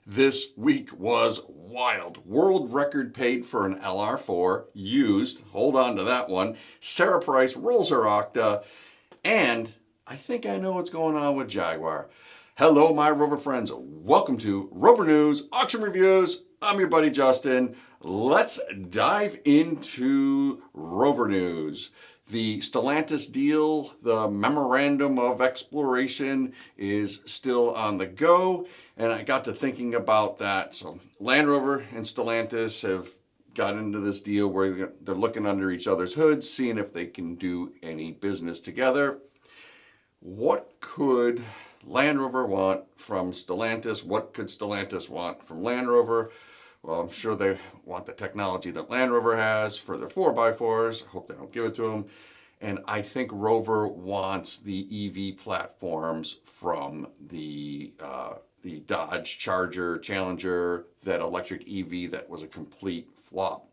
This week was wild. World record paid for an LR4 used. Hold on to that one. Sarah Price rolls her Octa. And I think I know what's going on with Jaguar. Hello, my Rover friends. Welcome to Rover News Auction Reviews. I'm your buddy Justin. Let's dive into Rover News. The Stellantis deal, the memorandum of exploration, is still on the go, and I got to thinking about that. So Land Rover and Stellantis have got into this deal where they're looking under each other's hoods, seeing if they can do any business together. What could Land Rover want from Stellantis? What could Stellantis want from Land Rover? Well, I'm sure they want the technology that Land Rover has for their 4x4s. I hope they don't give it to them. And I think Rover wants the EV platforms from the Dodge Charger, Challenger, that electric EV that was a complete flop.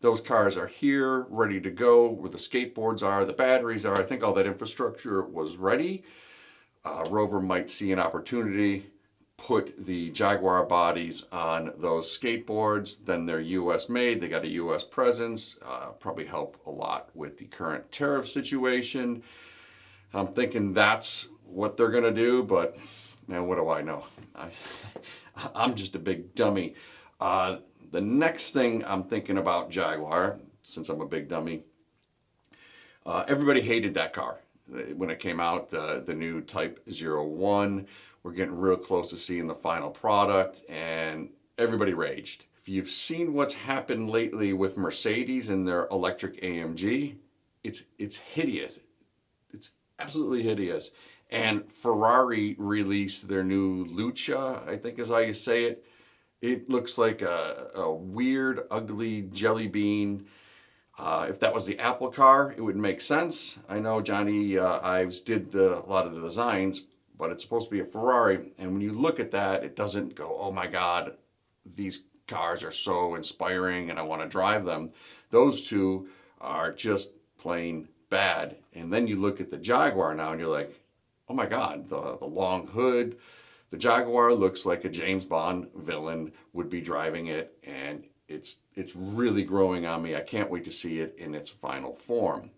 Those cars are here, ready to go, where the skateboards are, the batteries are. I think all that infrastructure was ready. Rover might see an opportunity, put the Jaguar bodies on those skateboards. Then they're US made, they got a US presence, probably help a lot with the current tariff situation. I'm thinking that's what they're gonna do, but man, what do I know? I'm just a big dummy. The next thing I'm thinking about Jaguar, since I'm a big dummy, everybody hated that car when it came out, the new Type 01. We're getting real close to seeing the final product, and everybody raged. If you've seen what's happened lately with Mercedes and their electric AMG, it's hideous. It's absolutely hideous. And Ferrari released their new Lucia, I think is how you say it. It looks like a weird, ugly jelly bean. If that was the Apple car, it would make sense. I know Johnny Ives did a lot of the designs, but it's supposed to be a Ferrari. And when you look at that, it doesn't go, oh my God, these cars are so inspiring and I want to drive them. Those two are just plain bad. And then you look at the Jaguar now and you're like, oh my God, the long hood. The Jaguar looks like a James Bond villain would be driving it, and it's really growing on me. I can't wait to see it in its final form.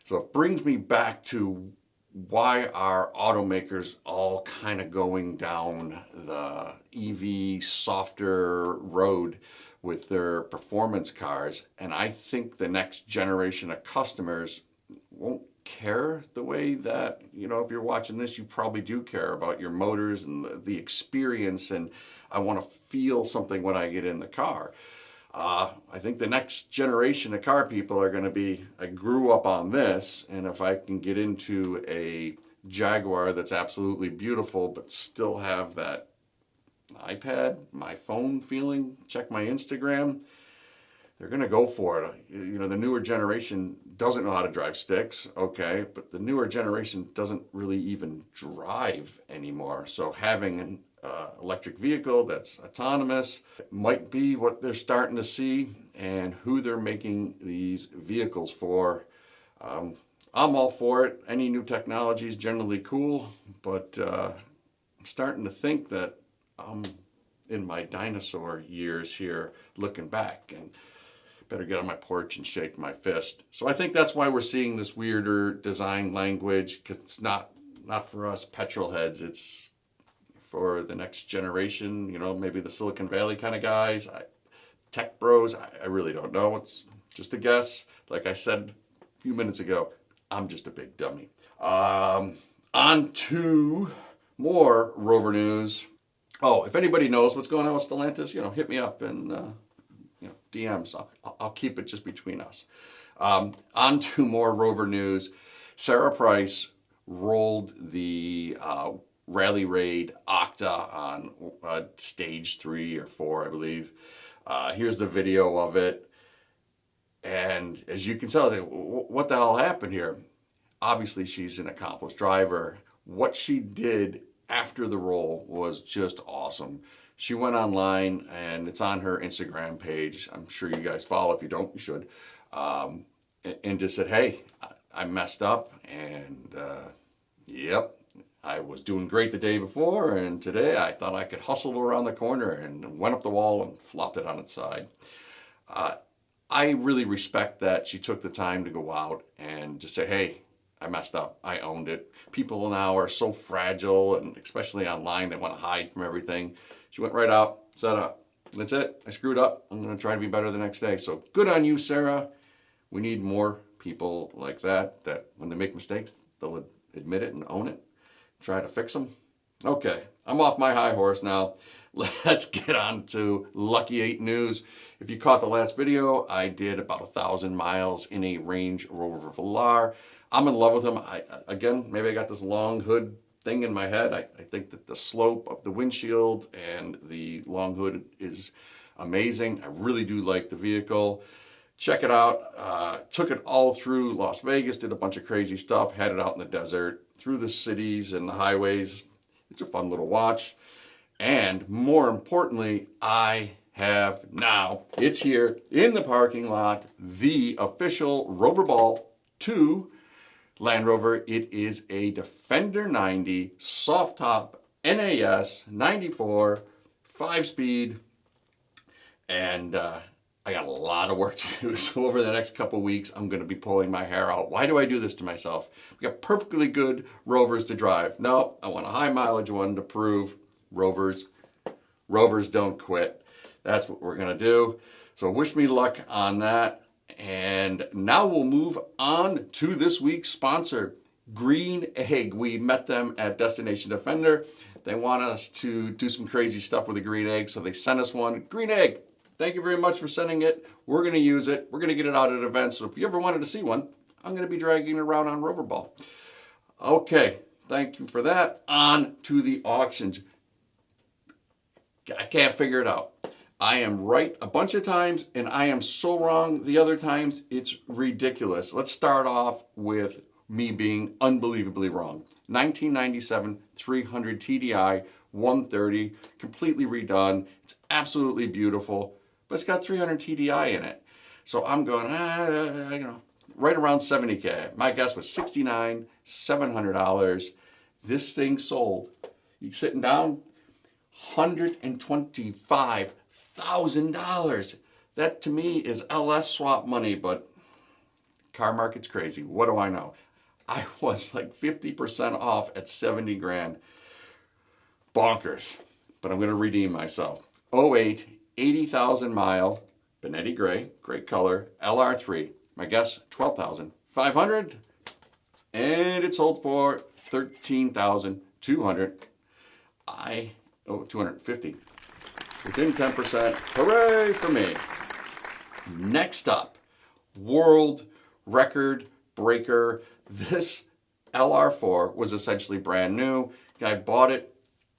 So it brings me back to why are automakers all kind of going down the EV softer road with their performance cars. And I think the next generation of customers won't care the way that, if you're watching this, you probably do care about your motors and the experience, and I want to feel something when I get in the car. I think the next generation of car people are going to be, I grew up on this, and if I can get into a Jaguar that's absolutely beautiful but still have that iPad, my phone feeling, check my Instagram, they're going to go for it. The newer generation doesn't know how to drive sticks, okay, but the newer generation doesn't really even drive anymore. So having an electric vehicle that's autonomous might be what they're starting to see, and who they're making these vehicles for. I'm all for it. Any new technology is generally cool, but I'm starting to think that I'm in my dinosaur years here looking back, and better get on my porch and shake my fist. So I think that's why we're seeing this weirder design language, because it's not for us petrol heads. It's for the next generation, maybe the Silicon Valley kind of guys, tech bros. I really don't know. It's just a guess. Like I said a few minutes ago, I'm just a big dummy. On to more Rover news. Oh, if anybody knows what's going on with Stellantis, hit me up and DMs. I'll keep it just between us. On to more Rover news. Sarah Price rolled the Rally Raid Octa on stage 3 or 4, I believe. Here's the video of it. And as you can tell, what the hell happened here? Obviously, she's an accomplished driver. What she did after the roll was just awesome. She went online, and it's on her Instagram page. I'm sure you guys follow. If you don't, you should. And just said, hey, I messed up, and yep, I was doing great the day before, and today I thought I could hustle around the corner and went up the wall and flopped it on its side. Uh, I really respect that she took the time to go out and just say, hey, I messed up. I owned it. People now are so fragile, and especially online, they want to hide from everything. She went right out, said, that's it. I screwed up. I'm going to try to be better the next day. So good on you, Sarah. We need more people like that, that when they make mistakes, they'll admit it and own it, try to fix them. Okay, I'm off my high horse now. Let's get on to Lucky 8 news. If you caught the last video, I did about 1,000 miles in a Range Rover Velar. I'm in love with them. Again, maybe I got this long hood thing in my head. I think that the slope of the windshield and the long hood is amazing. I really do like the vehicle. Check it out. Took it all through Las Vegas, did a bunch of crazy stuff, had it out in the desert, through the cities and the highways. It's a fun little watch. And more importantly, I have now, it's here in the parking lot, the official Roverball 2 Land Rover. It is a Defender 90 soft top NAS 94 5-speed, and I got a lot of work to do. So over the next couple weeks, I'm going to be pulling my hair out. Why do I do this to myself? We got perfectly good Rovers to drive. No, I want a high mileage one to prove Rovers don't quit. That's what we're going to do. So wish me luck on that. And now we'll move on to this week's sponsor, Green Egg. We met them at Destination Defender. They want us to do some crazy stuff with the Green Egg, so they sent us one. Green Egg, thank you very much for sending it. We're going to use it. We're going to get it out at events. So if you ever wanted to see one, I'm going to be dragging it around on Roverball. Okay, thank you for that. On to the auctions. I can't figure it out. I am right a bunch of times, and I am so wrong the other times. It's ridiculous. Let's start off with me being unbelievably wrong. 1997 300 TDI 130, completely redone. It's absolutely beautiful, but it's got 300 TDI in it. So I'm going, right around 70K. My guess was $69,700. This thing sold. You sitting down? $125,000. That to me is LS swap money, but car market's crazy. What do I know? I was like 50% off at 70 grand. Bonkers. But I'm going to redeem myself. 08, 80,000 mile, Benetti gray, great color, LR3. My guess, 12,500. And it sold for 13,200. 250. Within 10%. Hooray for me. Next up, world record breaker. This LR4 was essentially brand new. Guy bought it,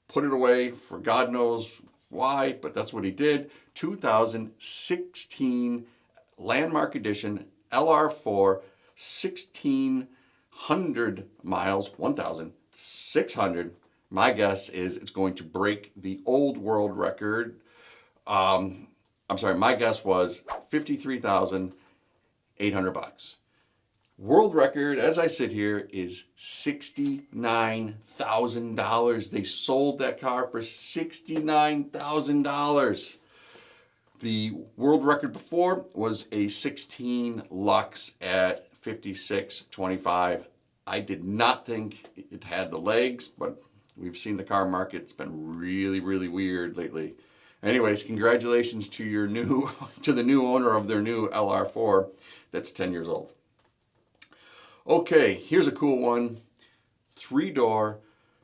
put it away for God knows why, but that's what he did. 2016 Landmark Edition LR4, 1,600 miles, 1,600. My guess is it's going to break the old world record. My guess was $53,800. World record, as I sit here, is $69,000. They sold that car for $69,000. The world record before was a 16 Lux at 56.25. I did not think it had the legs, but we've seen the car market. It's been really, really weird lately. Anyways, congratulations to the new owner of their new LR4 that's 10 years old. Okay, here's a cool one. 3-door,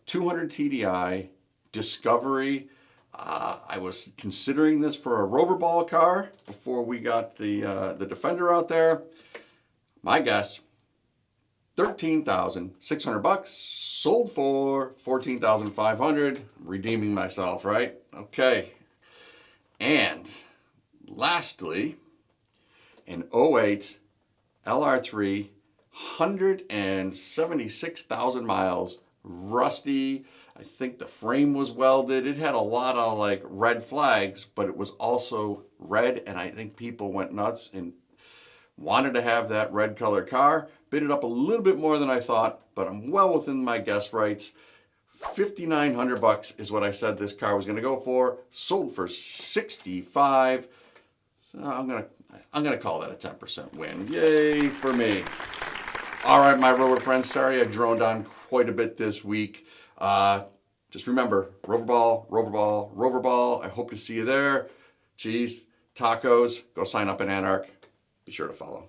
200 TDI, Discovery. I was considering this for a Roverball car before we got the Defender out there. My guess, $13,600, sold for $14,500. Redeeming myself, right? Okay. And lastly, an 08 LR3, 176,000 miles, rusty. I think the frame was welded. It had a lot of like red flags, but it was also red, and I think people went nuts and wanted to have that red color car. Bid it up a little bit more than I thought, but I'm well within my guess rights. $5,900 is what I said this car was going to go for. Sold for 65. So I'm gonna call that a 10% win. Yay for me. All right, my Rover friends. Sorry I droned on quite a bit this week. Just remember, Roverball, Roverball, Roverball. I hope to see you there. Cheese, tacos. Go sign up in Anarch. Be sure to follow.